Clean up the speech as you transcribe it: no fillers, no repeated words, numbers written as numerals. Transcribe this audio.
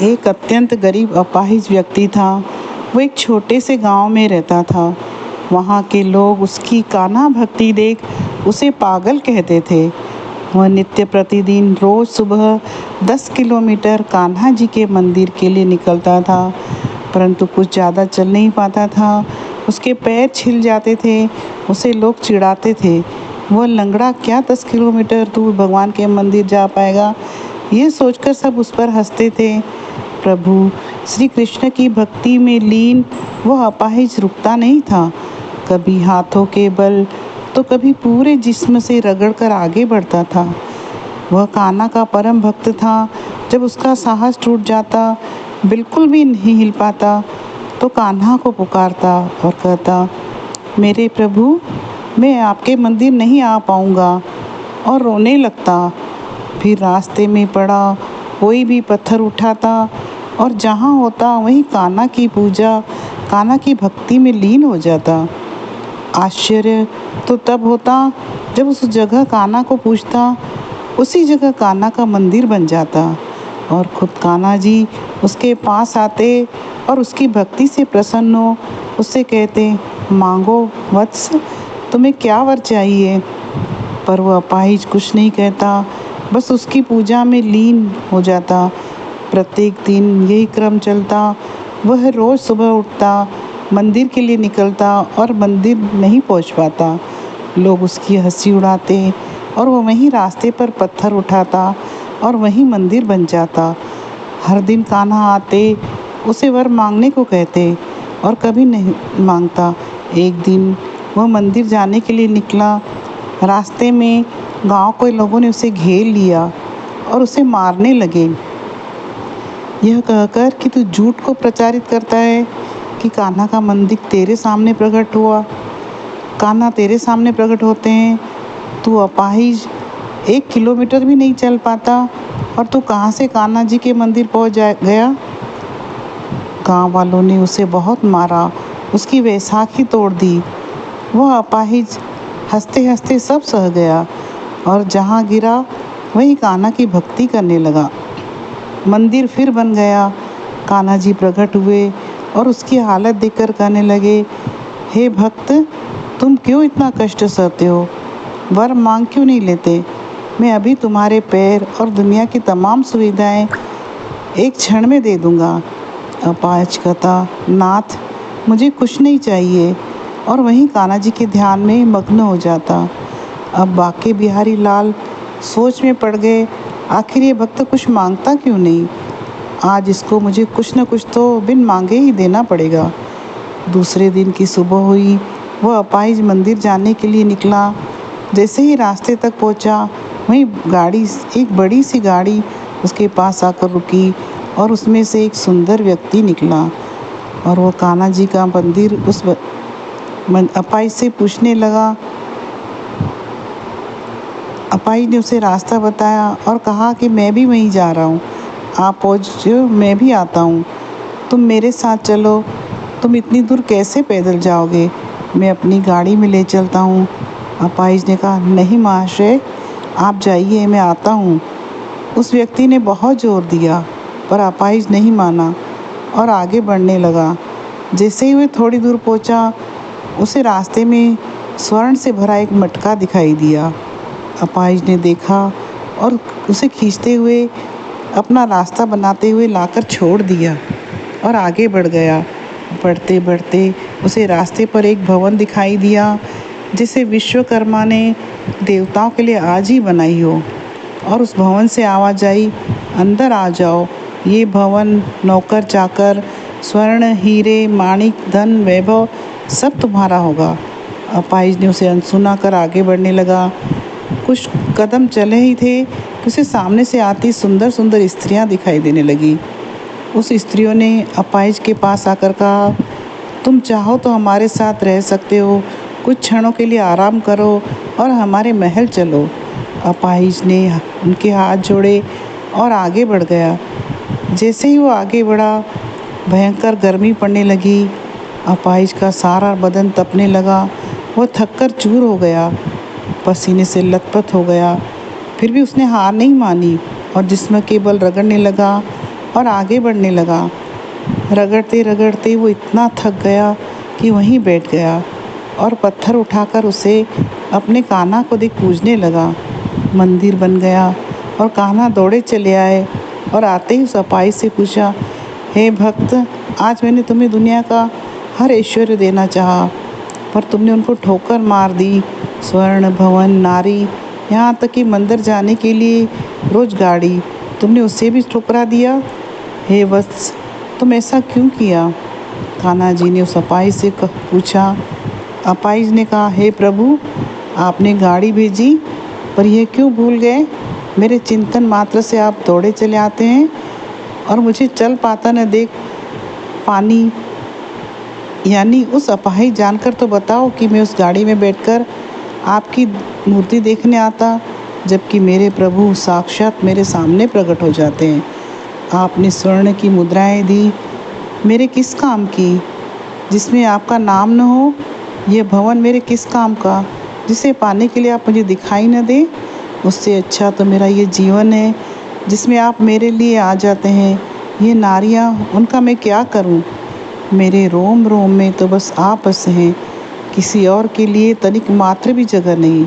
एक अत्यंत गरीब अपाहिज व्यक्ति था। वो एक छोटे से गांव में रहता था। वहाँ के लोग उसकी कान्हा भक्ति देख उसे पागल कहते थे। वह नित्य प्रतिदिन रोज़ सुबह 10 किलोमीटर कान्हा जी के मंदिर के लिए निकलता था, परंतु कुछ ज़्यादा चल नहीं पाता था। उसके पैर छिल जाते थे। उसे लोग चिढ़ाते थे। वह लंगड़ा क्या 10 किलोमीटर दूर भगवान के मंदिर जा पाएगा। ये सोचकर सब उस पर हंसते थे। प्रभु श्री कृष्ण की भक्ति में लीन वह अपाहिज रुकता नहीं था। कभी हाथों के बल तो कभी पूरे जिस्म से रगड़कर आगे बढ़ता था। वह कान्हा का परम भक्त था। जब उसका साहस टूट जाता, बिल्कुल भी नहीं हिल पाता, तो कान्हा को पुकारता और कहता, मेरे प्रभु, मैं आपके मंदिर नहीं आ पाऊँगा, और रोने लगता। फिर रास्ते में पड़ा कोई भी पत्थर उठाता और जहाँ होता वहीं कान्हा की पूजा, कान्हा की भक्ति में लीन हो जाता। आश्चर्य तो तब होता जब उस जगह कान्हा को पूछता, उसी जगह कान्हा का मंदिर बन जाता और खुद कान्हा जी उसके पास आते और उसकी भक्ति से प्रसन्न हो उससे कहते, मांगो वत्स, तुम्हें क्या वर चाहिए। पर वह अपाहिज कुछ नहीं कहता, बस उसकी पूजा में लीन हो जाता। प्रत्येक दिन यही क्रम चलता। वह रोज़ सुबह उठता, मंदिर के लिए निकलता और मंदिर नहीं पहुंच पाता। लोग उसकी हंसी उड़ाते और वह वहीं रास्ते पर पत्थर उठाता और वहीं मंदिर बन जाता। हर दिन कान्हा आते, उसे वर मांगने को कहते और कभी नहीं मांगता। एक दिन वह मंदिर जाने के लिए निकला। रास्ते में गांव के लोगों ने उसे घेर लिया और उसे मारने लगे, यह कहकर कि तू झूठ को प्रचारित करता है कि कान्हा का मंदिर तेरे सामने प्रकट हुआ। कान्हा तेरे सामने प्रकट होते हैं, तू अपाहिज 1 किलोमीटर भी नहीं चल पाता, और तू कहाँ से कान्हा जी के मंदिर पहुँच गया। गांव वालों ने उसे बहुत मारा, उसकी वैसाखी तोड़ दी। वह अपाहिज हंसते हंसते सब सह गया और जहाँ गिरा वहीं कान्हा की भक्ति करने लगा। मंदिर फिर बन गया। कान्हा जी प्रकट हुए और उसकी हालत देखकर कहने लगे, हे भक्त, तुम क्यों इतना कष्ट सहते हो? वर मांग क्यों नहीं लेते? मैं अभी तुम्हारे पैर और दुनिया की तमाम सुविधाएं एक क्षण में दे दूंगा। अपाहिज कहता, नाथ, मुझे कुछ नहीं चाहिए, और वहीं कान्हा जी के ध्यान में मग्न हो जाता। अब बाके बिहारी लाल सोच में पड़ गए, आखिर ये भक्त कुछ मांगता क्यों नहीं। आज इसको मुझे कुछ न कुछ तो बिन मांगे ही देना पड़ेगा। दूसरे दिन की सुबह हुई। वह अपाहिज मंदिर जाने के लिए निकला। जैसे ही रास्ते तक पहुंचा, वहीं एक बड़ी सी गाड़ी उसके पास आकर रुकी और उसमें से एक सुंदर व्यक्ति निकला और वो कान्हा जी का मंदिर उस अपाहिज से पूछने लगा। अपाहिज ने उसे रास्ता बताया और कहा कि मैं भी वहीं जा रहा हूँ, आप पहुँचो, मैं भी आता हूँ, तुम मेरे साथ चलो। तुम इतनी दूर कैसे पैदल जाओगे? मैं अपनी गाड़ी में ले चलता हूँ। अपाहिज ने कहा, नहीं महाशय, आप जाइए, मैं आता हूँ। उस व्यक्ति ने बहुत जोर दिया, पर अपाहिज नहीं माना और आगे बढ़ने लगा। जैसे ही वह थोड़ी दूर पहुँचा, उसे रास्ते में स्वर्ण से भरा एक मटका दिखाई दिया। अपाहिज ने देखा और उसे खींचते हुए अपना रास्ता बनाते हुए लाकर छोड़ दिया और आगे बढ़ गया। बढ़ते बढ़ते उसे रास्ते पर एक भवन दिखाई दिया, जिसे विश्वकर्मा ने देवताओं के लिए आज ही बनाई हो, और उस भवन से आवाज़ आई, अंदर आ जाओ, ये भवन, नौकर चाकर, स्वर्ण, हीरे, माणिक, धन, वैभव सब तुम्हारा होगा। अपाहिज ने उसे अनसुना कर आगे बढ़ने लगा। कुछ कदम चले ही थे कि उसे सामने से आती सुंदर सुंदर स्त्रियां दिखाई देने लगी। उस स्त्रियों ने अपाहिज के पास आकर कहा, तुम चाहो तो हमारे साथ रह सकते हो, कुछ क्षणों के लिए आराम करो और हमारे महल चलो। अपाहिज ने उनके हाथ जोड़े और आगे बढ़ गया। जैसे ही वो आगे बढ़ा, भयंकर गर्मी पड़ने लगी। अपाहिज का सारा बदन तपने लगा। वह थककर चूर हो गया, पसीने से लथपथ हो गया। फिर भी उसने हार नहीं मानी और जिस्म के बल रगड़ने लगा और आगे बढ़ने लगा। रगड़ते रगड़ते वो इतना थक गया कि वहीं बैठ गया और पत्थर उठाकर उसे अपने कान्हा को देख पूजने लगा। मंदिर बन गया और कान्हा दौड़े चले आए और आते ही उस अपाई से पूछा, हे भक्त, आज मैंने तुम्हें दुनिया का हर ऐश्वर्य देना चाहा, पर तुमने उनको ठोकर मार दी। स्वर्ण, भवन, नारी, यहाँ तक कि मंदिर जाने के लिए रोज गाड़ी, तुमने उसे भी ठुकरा दिया। हे वत्स, तुम ऐसा क्यों किया? कान्हा जी ने उस अपाई से पूछा। अपाई ने कहा, हे प्रभु, आपने गाड़ी भेजी, पर यह क्यों भूल गए? मेरे चिंतन मात्र से आप दौड़े चले आते हैं और मुझे चल पाता न देख पानी, यानी उस अपाहिज जानकर तो बताओ कि मैं उस गाड़ी में बैठकर आपकी मूर्ति देखने आता, जबकि मेरे प्रभु साक्षात मेरे सामने प्रकट हो जाते हैं। आपने स्वर्ण की मुद्राएं दी, मेरे किस काम की, जिसमें आपका नाम न हो? यह भवन मेरे किस काम का, जिसे पाने के लिए आप मुझे दिखाई न दें? उससे अच्छा तो मेरा ये जीवन है, जिसमें आप मेरे लिए आ जाते हैं। ये नारियाँ, उनका मैं क्या करूं? मेरे रोम रोम में तो बस आप बसे हैं, किसी और के लिए तनिक मात्र भी जगह नहीं।